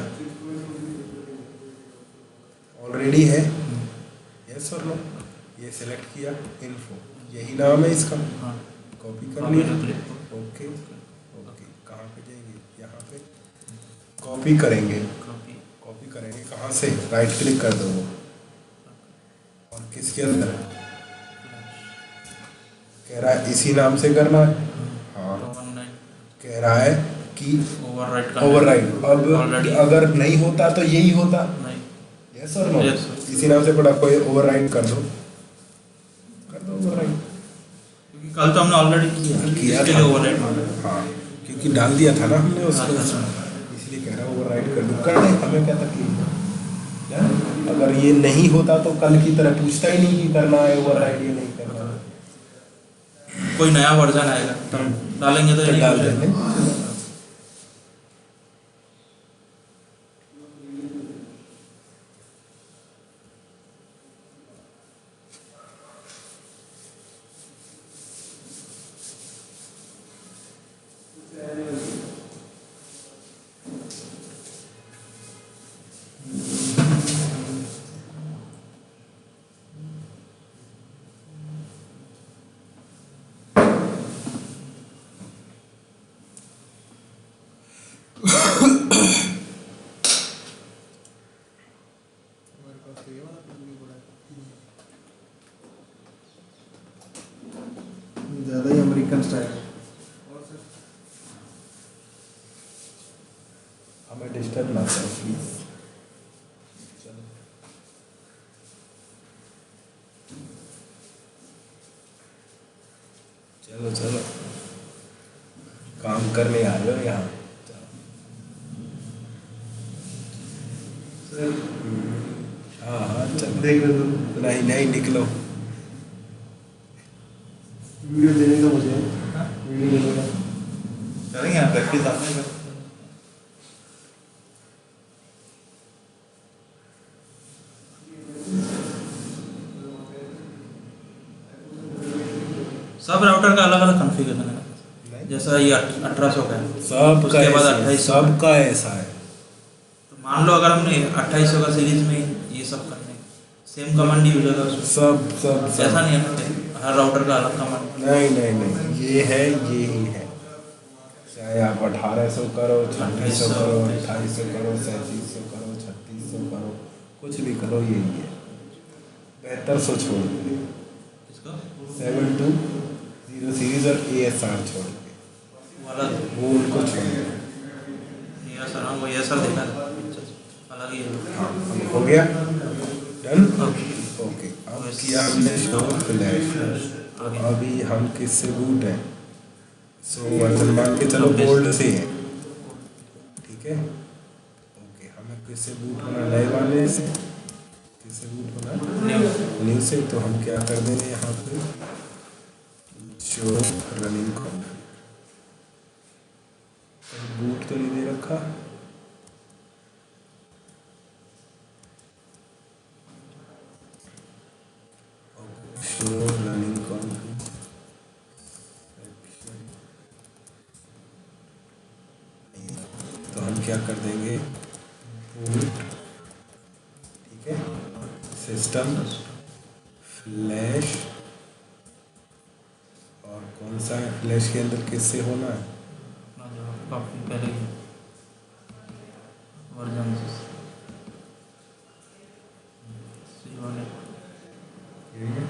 ऑलरेडी है, यस और नो, ये सिलेक्ट किया, इन्फो यही नाम है इसका, कॉपी कर लिया। ओके ओके, कहाँ पे जाएंगे, यहाँ पे कॉपी करेंगे, कॉपी करेंगे कहाँ से, राइट क्लिक कर दो वो, और किसके अंदर कह रहा है इसी नाम से करना है, हाँ कह रहा है कि ओवरराइट ओवरराइड अब Already- अगर नहीं होता तो यही होता, नहीं। यस और नो? Yes, sir. इसी नाम से पढ़ा, कोई ओवरराइड कर दो ओवरराइड। क्योंकि कल तो हमने ऑलरेडी किया इसके था। लिए ओवरराइट मांगा। हाँ, क्योंकि डाल दिया था ना हमने उसको, हाँ, हाँ, इसलिए कह रहा हूँ ओवरराइड कर दो, कर दे, हमें क्या तकलीफ है? क्या? अगर ये नहीं होता तो कल की तरह पूछता ही नहीं कि करना है ओवरराइड या नहीं करना है। कोई नया वर्जन आएगा तब डालेंगे तो ये तो नहीं डाल पूछेगा। देंगे। ज़्यादा ही अमेरिकन स्टाइल है। हमें डिस्टर्ब ना करो प्लीज। चलो चलो, काम करने आ रहे हो यहाँ। हाँ हाँ चलो, देख लो, नहीं नहीं निकलो। वीडियो देने का मुझे, वीडियो देने का। करेंगे आप प्रैक्टिस आपने कर। सब राउटर का अलग अलग कॉन्फ़िगरेशन है, जैसा ये 1800 का है, सबका उसके बाद ऐसा है, 2800 सबका ऐसा है। तो मान लो अगर हमने 2800 का सीरीज में ये सब करने, सेम कमांड यूज होगा उसमें, सब सब ऐसा सब नहीं है ना कि हर राउटर का अलग कमांड। नहीं नहीं नहीं, ये है ये ही है। चाहे आप 1800 करो, 2600 करो, 2800 करो, 3700 करो, 3600 करो, कुछ भी करो यही है। 7200 छोड़ के, इसको 720 सीरीज और ASR छोड़ के, वो अलग है। वो उनको छोड़ के। ये सर हाँ, वो ये सर देखा था, अलग ही है। हाँ, हो गया डन। ओके। ओके, अब किया हमने शो फ्लैश। तो अभी हम किससे बूट हैं? सो वर्जन मान के चलो गोल्ड से है, ठीक है। ओके, हमें किससे बूट होना? नए वाले से। किससे बूट होना? न्यू से। तो हम क्या कर देंगे यहाँ पे, शो रनिंग को बूट तो नहीं दे रखा। शो रनिंग कॉन्फ़िग तो हम क्या कर देंगे, बूट, ठीक है, सिस्टम फ्लैश, और कौन सा है फ्लैश के अंदर किससे होना है? काफी पहले वर्जन यही है।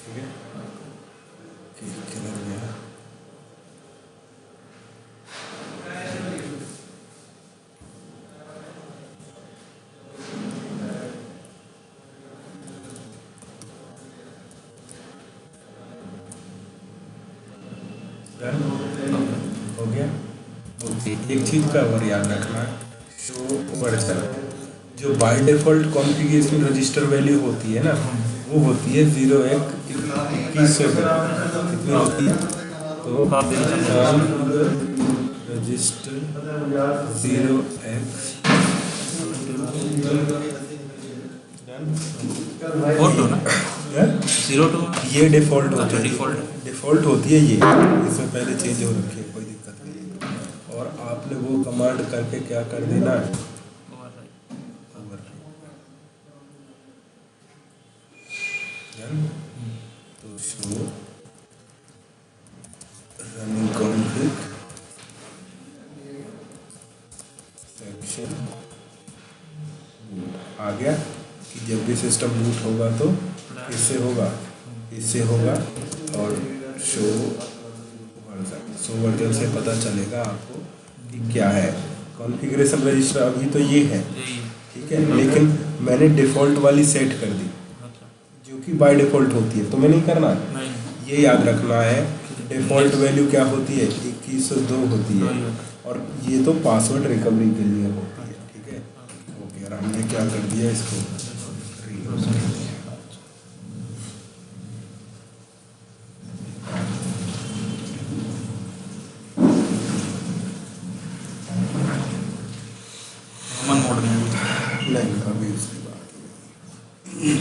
ठीक है, किधर गया? हो गया। ओके, एक चीज़ का और याद रखना, शो वर्जन जो by default configuration register value होती है ना, वो होती है 012100 कितनी होती है? तो रजिस्टर 0x फोटो ना 02 ये डिफ़ॉल्ट होती है, डिफ़ॉल्ट डिफ़ॉल्ट होती है ये, इसमें पहले चेंज हो रखी है, कोई दिक्कत नहीं है। और आपने वो कमांड करके क्या कर देना है, तो शो रनिंग कॉन्फ़िग सेक्शन गया कि जब भी सिस्टम बूट होगा तो इससे होगा और शो वर्जन से पता चलेगा आपको कि क्या है कॉन्फ़िगरेशन रजिस्टर। अभी तो ये है, यही है। ठीक है, लेकिन मैंने डिफ़ॉल्ट वाली सेट कर दी अच्छा, जो कि बाय डिफ़ॉल्ट होती है, तुम्हें नहीं करना है। नहीं ये याद रखना है डिफ़ॉल्ट वैल्यू क्या होती है, 2102 होती है, वही है। और ये तो पासवर्ड रिकवरी के लिए होती है, ठीक है। ओके, और हमने क्या कर दिया इसको reload कर दिया। कॉमन मोड में नहीं, अभी उसकी बात नहीं।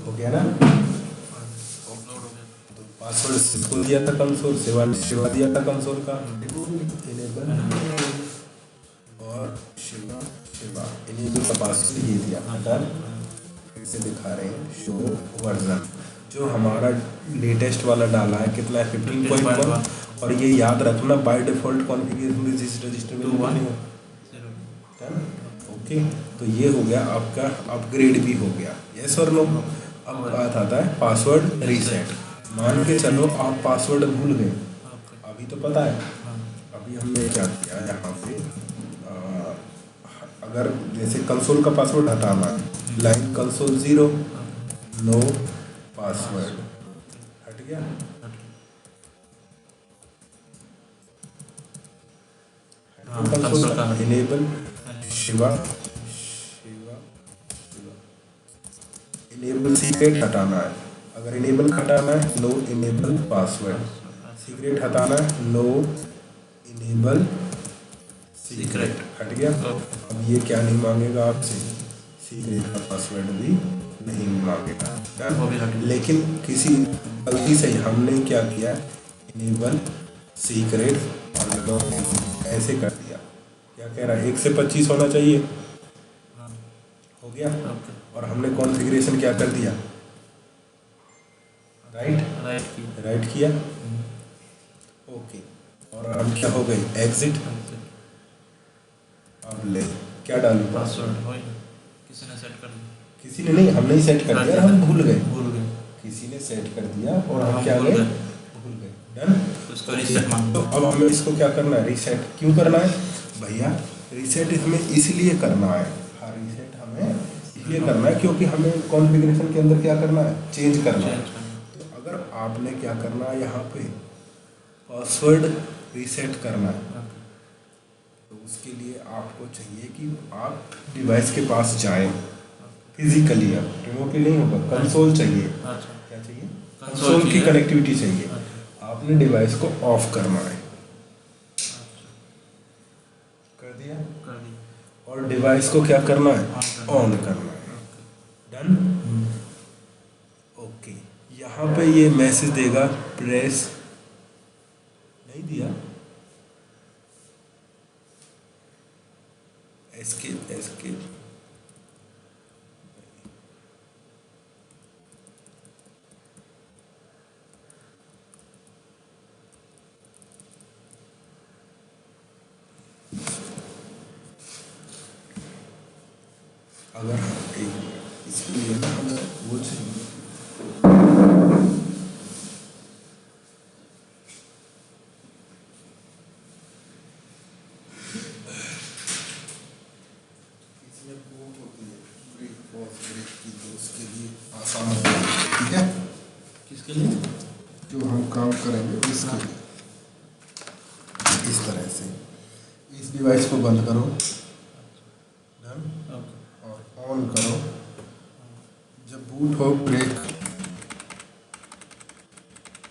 हो गया ना। अपलोड हो गया। तो पासवर्ड इसको दिया था कंसोल, शिवा दिया था कंसोल का इनेबल, और शिवा इनेबल का पासवर्ड ये दिया था। फिर से दिखा रहे हैं शो वर्जन, जो हमारा लेटेस्ट वाला डाला है कितना है 15.1, और ये याद रखना बाय डिफ़ॉल्ट कॉन्फ़िगरेशन रजिस्टर में नहीं हो। ओके, तो ये हो गया आपका अपग्रेड भी हो गया, यस और नो। अब बात आता है पासवर्ड रीसेट। मान के चलो आप पासवर्ड भूल गए, अभी तो पता है, अभी हमने क्या किया यहाँ पे अगर जैसे कंसोल का पासवर्ड हटाना है, लाइन कंसोल 0 नो पासवर्ड हट गया। कंसोल का इनेबल शिवा इनेबल सीक्रेट हटाना है, अगर इनेबल हटाना है नो इनेबल पासवर्ड, सीक्रेट हटाना है नो इनेबल सीक्रेट हट गया। अब ये क्या नहीं मांगेगा आपसे, सीक्रेट का पासवर्ड भी नहीं मांगेगा। लेकिन किसी गलती से हमने क्या किया, इनेबल सीक्रेट और ऐसे कर दिया। क्या कह रहा है 1 से 25 होना चाहिए, हो गया। और हमने कॉन्फ़िगरेशन क्या कर दिया, राइट किया। ओके, और अब क्या हो गई एग्जिट। अब ले क्या डालूं पासवर्ड किसी ने सेट कर दिया, किसी ने नहीं, हमने ही सेट कर दिया, हम भूल गए। किसी ने सेट कर दिया और हाँ, हम क्या भूल गए, गए। भूल गए, डन। उसको रीसेट मांग तो अब हमें इसको क्या करना है, रीसेट क्यों करना है भैया, रीसेट हमें इसलिए करना है, हाँ रीसेट हमें इसलिए करना है क्योंकि हमें कॉन्फ़िगरेशन के अंदर क्या करना है, चेंज करना है। चेंज करना। तो अगर आपने क्या करना है यहाँ पे पासवर्ड रीसेट करना है, ओके। तो उसके लिए आपको चाहिए कि आप डिवाइस के पास जाएं फिजिकली, अब रिमोटली नहीं होगा, कंसोल चाहिए, अच्छा। क्या चाहिए, कंसोल कंसोल की चाहिए। कनेक्टिविटी चाहिए। अच्छा। आपने डिवाइस को ऑफ करना है, अच्छा। कर दिया, कर दी। और डिवाइस को क्या करना है, ऑन करना ऑन है। करना है, ओके। डन। ओके, यहाँ पे ये मैसेज देगा प्रेस, नहीं दिया, एस्केप एस्केप, अगर एक इसके लिए ना हमें वो चाहिए, इसमें वो होती है ब्रेक पॉज ब्रेक की, तो उसके लिए आसान होता है, ठीक है, किसके लिए? जो हम काम करेंगे उसके लिए। इस तरह से इस डिवाइस को बंद करो, डन, ओके। और ऑन करो, जब बूट हो ब्रेक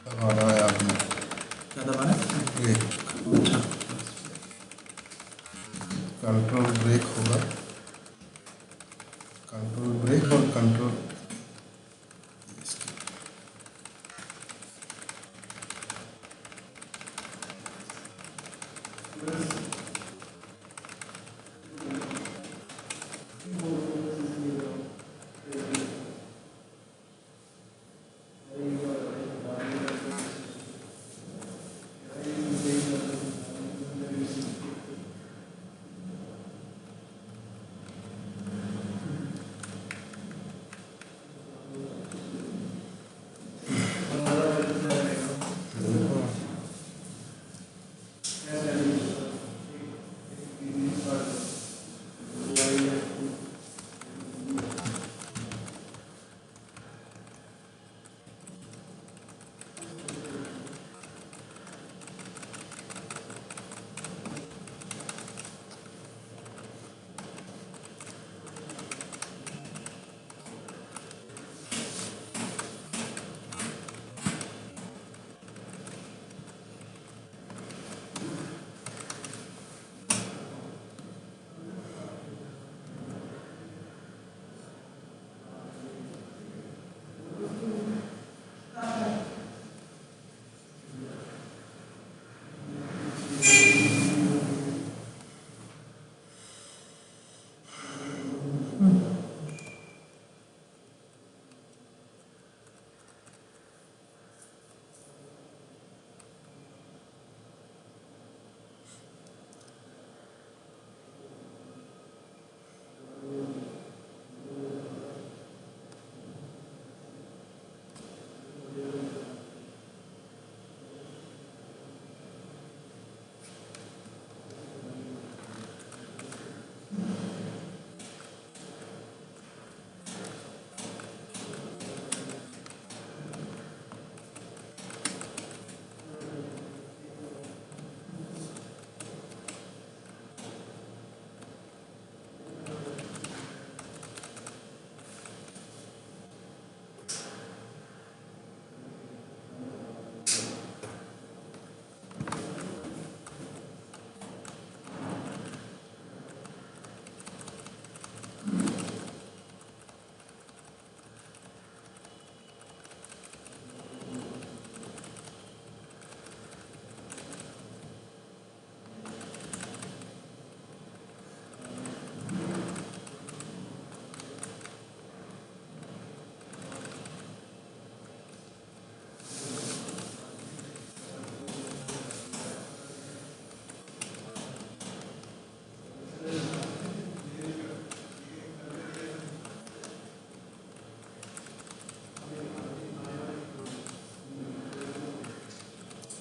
दबाना है आपने, क्या दबाना है? ब्रेक, अच्छा। कंट्रोल ब्रेक होगा, कंट्रोल ब्रेक और कंट्रोल,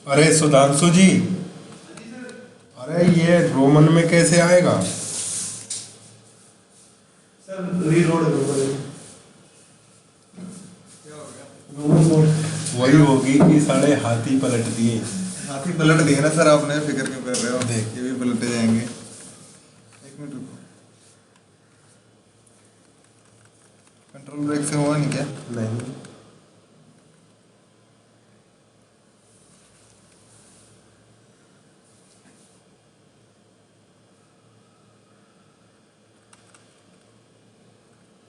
अरे सुधांशु जी, अरे ये रोमन में कैसे आएगा? सर रीलोड रोमन मोड वही होगी कि साढ़े हाथी पलट दिए। हाथी पलट दिए ना सर आपने, फिक्र क्यों कर रहे हो? देख। ये भी पलटे जाएंगे। एक मिनट रुको, कंट्रोल ब्रेक से हुआ नहीं क्या? नहीं,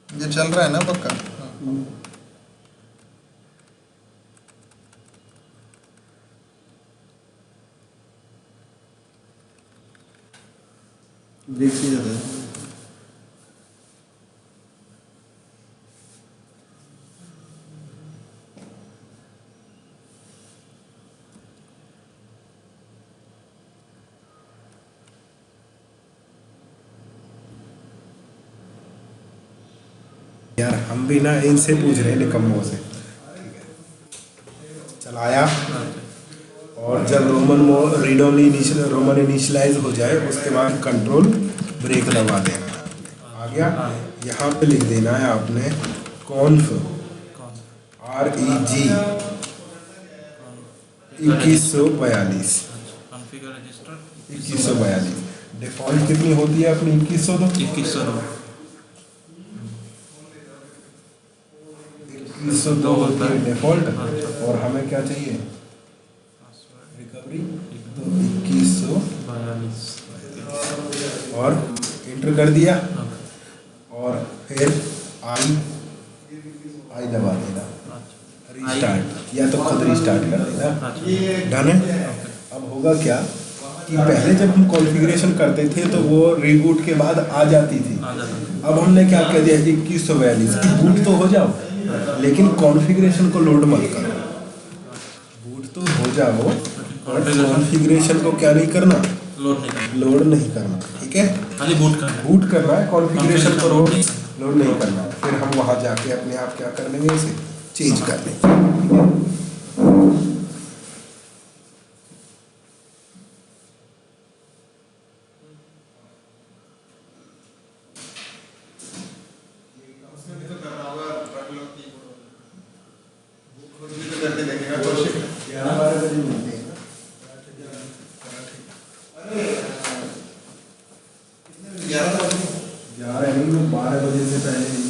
ये चल रहा है ना पक्का? हाँ। ब्रेक से जाता है। यार हम भी ना इनसे पूछ रहे हैं, निकम्मों से। चलाया, और जब रोमन इनिशियलाइज हो जाए उसके बाद कंट्रोल ब्रेक दबा देना। आ गया? यहाँ पे लिख देना है आपने कॉन्फ REG 2142। कॉन्फ़िगर रजिस्टर 2142 डिफ़ॉल्ट कितनी होती है अपनी? 2102। 2102 होती है डिफ़ॉल्ट। और हमें क्या चाहिए? रिकवरी। तो 2142 और इंटर कर दिया, और फिर आई दबा देना, रीस्टार्ट, या तो खुद रीस्टार्ट कर देना। डन है? अब होगा क्या कि पहले जब हम कॉन्फ़िगरेशन करते थे तो वो रीबूट के बाद आ जाती थी। अब हमने क्या कह दिया, 2142 की बूट तो हो जाओ, लेकिन कॉन्फ़िगरेशन को लोड मत करो। बूट तो हो जाओ, और कॉन्फ़िगरेशन को क्या नहीं करना? लोड नहीं करना। ठीक है? खाली बूट करना है, कॉन्फ़िगरेशन को लोड नहीं करना। फिर हम वहाँ जाके अपने आप क्या कर लेंगे, इसे चेंज कर लेंगे। ठीक है? करके देखेगा कोशिश। 11-12 बजे मिलते हैं ना? 11 नहीं, वो 12 बजे से पहले नहीं।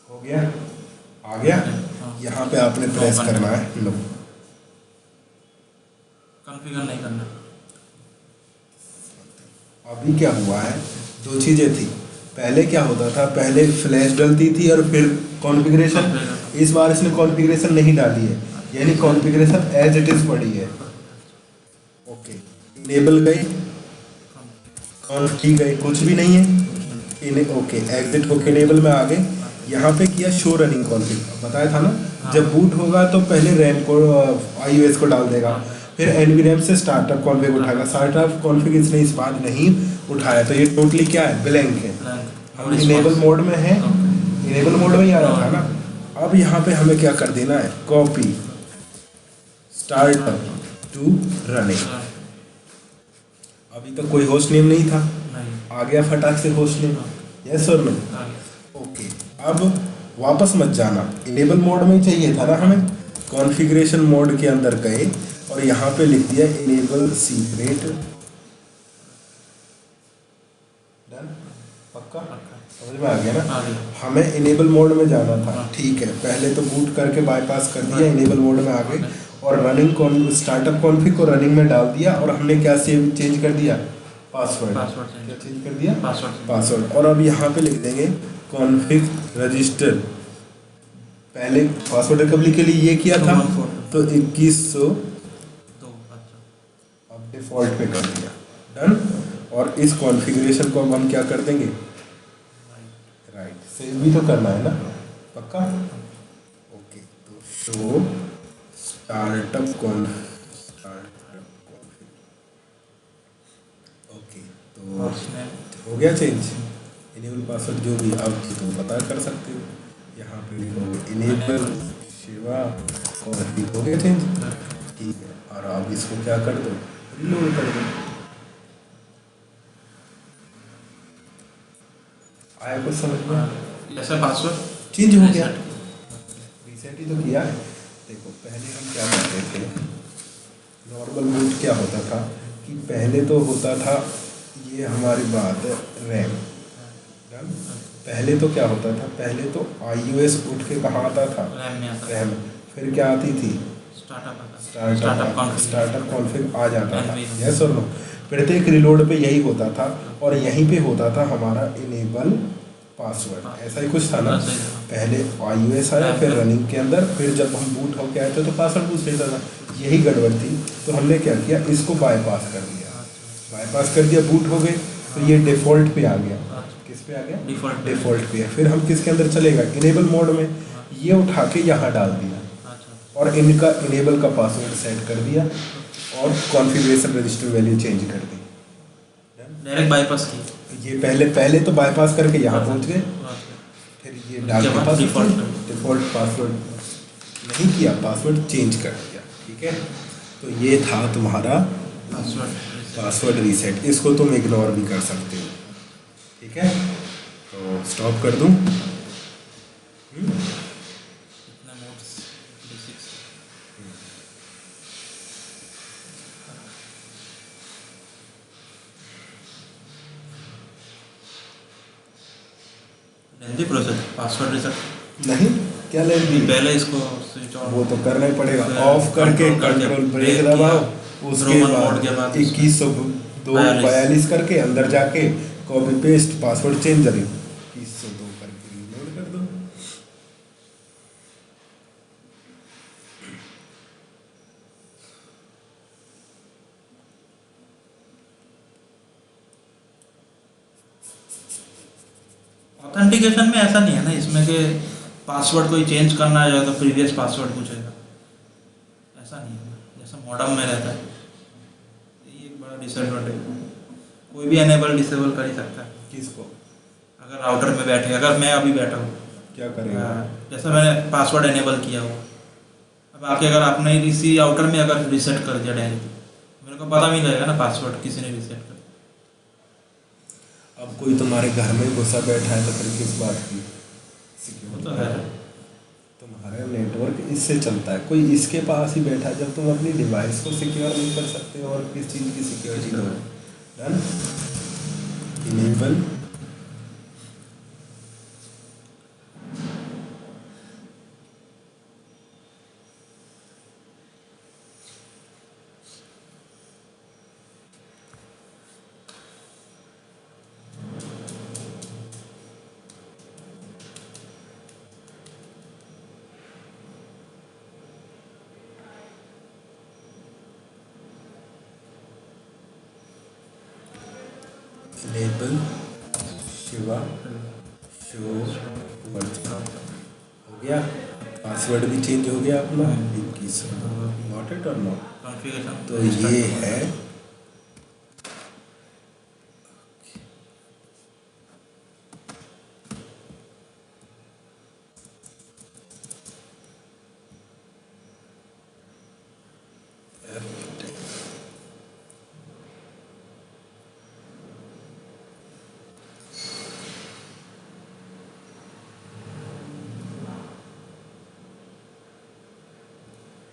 हो गया? आ गया? यहाँ पे आपने प्रेस करना है लो। कॉन्फ़िगर नहीं करना। अभी क्या हुआ है, दो चीज़ें थी। पहले क्या होता था, पहले फ्लैश डलती थी और फिर कॉन्फ़िगरेशन। इस बार इसने कॉन्फ़िगरेशन नहीं डाली है, यानी कॉन्फ़िगरेशन एज इट इज़ पड़ी है। ओके, इनेबल गई, कॉन्फ की गई, कुछ भी नहीं है। ओके, एग्जिट होके इनेबल में आ गए। यहाँ पे किया शो रनिंग कॉन्फ़िग, बताया था ना? जब बूट होगा तो पहले रैम को iOS को डाल देगा, फिर NVRAM से स्टार्टअप कॉन्फ़िग उठाएगा। स्टार्टअप कॉन्फ़िग इसने इस बार नहीं उठाया, तो ये टोटली क्या है, ब्लैंक है। हम इनेबल मोड में है, इनेबल मोड में ही आ रहा था ना। अब यहाँ पे हमें क्या कर देना है, कॉपी स्टार्टअप टू रनिंग। अभी तो कोई होस्ट नेम नहीं था, नहीं आ गया फटाक से होस्ट नेम। यस और नो? ओके, अब वापस मत जाना, इनेबल मोड में ही चाहिए था ना हमें। कॉन्फ़िगरेशन मोड के अंदर गए और यहाँ पे लिख दिया इनेबल सीक्रेट। डन? पक्का? समझ में आ गया ना? आ गया। हमें इनेबल मोड में जाना था, ठीक है। पहले तो बूट करके बाईपास कर दिया, इनेबल मोड में आ गए और रनिंग स्टार्टअप कॉन्फ़िग को रनिंग में डाल दिया। और हमने क्या सेव चेंज कर दिया? पासवर्ड। क्या चेंज कर दिया? पासवर्ड। और अब यहाँ पे लिख देंगे कॉन्फ़िग रजिस्टर। पहले पासवर्ड रिकवरी के लिए ये किया था तो 2100 अब डिफ़ॉल्ट पे कर दिया। डन? और इस कॉन्फ़िगरेशन को अब हम क्या कर देंगे? राइट, सेव भी तो करना है ना, पक्का? ओके, तो शो स्टार्टअप कॉन्फ़िग। ओके, तो हो गया चेंज इनेबल पासवर्ड जो भी। अब तो पता कर सकते हो, यहाँ पे लिखोगे इनेबल शिवा और हो गया चेंज, ठीक है। और अब इसको क्या कर दो? रिलोड कर दो। आया कुछ समझ में? जैसे पासवर्ड चेंज हो गया, रीसेट ही तो किया है। देखो पहले हम क्या करते थे, नॉर्मल बूट क्या होता था कि पहले तो होता था, ये हमारी बात है रैम। डन? पहले तो क्या होता था, पहले तो iOS उठ के कहाँ आता था? रैम में आता रैम। फिर क्या आती थी? स्टार्टअप कॉन्फ़िग आ जाता था। यस और नो? प्रत्येक रिलोड पे यही होता था और यहीं पे होता था हमारा इनेबल पासवर्ड। ऐसा ही कुछ था ना? पहले iOS आया, फिर रनिंग के अंदर, फिर जब हम बूट होके आए थे तो पासवर्ड पूछ लेता था। यही गड़बड़ थी, तो हमने क्या किया, इसको बाईपास कर दिया। बाईपास कर दिया, बूट हो गए, तो ये डिफ़ॉल्ट पे आ गया। किस पे आ गया? डिफ़ॉल्ट पे। फिर हम किसके अंदर चलेगा? इनेबल मोड में। ये उठा के यहाँ डाल दिया और इनका इनेबल का पासवर्ड सेट कर दिया और कॉन्फ़िगरेशन रजिस्टर वैल्यू चेंज कर दी। डायरेक्ट बाईपास की। ये पहले तो बाईपास करके यहाँ पहुँच गए, फिर ये डाल के डिफ़ॉल्ट पासवर्ड नहीं किया, पासवर्ड चेंज कर दिया, ठीक है। तो ये था तुम्हारा पासवर्ड रीसेट। इसको तुम इग्नोर भी कर सकते हो, ठीक है। तो स्टॉप कर दूँ? लेंदी प्रोसेस पासवर्ड रीसेट नहीं, क्या लेंदी? पहले इसको स्विच ऑन वो तो करना ही पड़ेगा। ऑफ करके कंट्रोल ब्रेक दबाओ, उसके बाद 2102 करके अंदर जाके कॉपी पेस्ट पासवर्ड चेंज करें, 2102 करके रिलोड कर दो। ऑथेंटिकेशन में ऐसा नहीं है ना इसमें कि पासवर्ड कोई चेंज करना है तो प्रीवियस पासवर्ड पूछेगा, ऐसा नहीं है जैसा मॉडर्न में रहता है। ये एक बड़ा डिसएडवांटेज, कोई भी एनेबल डिसेबल कर ही सकता है। किसको? अगर राउटर में बैठे, अगर मैं अभी बैठा हूँ, क्या करेगा? जैसा मैंने पासवर्ड एनेबल किया हुआ, अब आके अगर आपने इसी राउटर में अगर रीसेट कर दिया डायरेक्टली, मेरे को पता भी नहीं लगेगा ना पासवर्ड किसी ने रीसेट कर। अब कोई तुम्हारे घर में घुसा बैठा है तो फिर किस बात की वो तो है। तुम्हारा नेटवर्क इससे चलता है, कोई इसके पास ही बैठा है। जब तुम अपनी डिवाइस को सिक्योर नहीं कर सकते और किस चीज़ की सिक्योरिटी करो? Done? Enable enable Shiva show word हो गया, पासवर्ड भी चेंज हो गया अपना 2100। नॉट इट और नॉट? कॉन्फ़िगरेशन तो ये है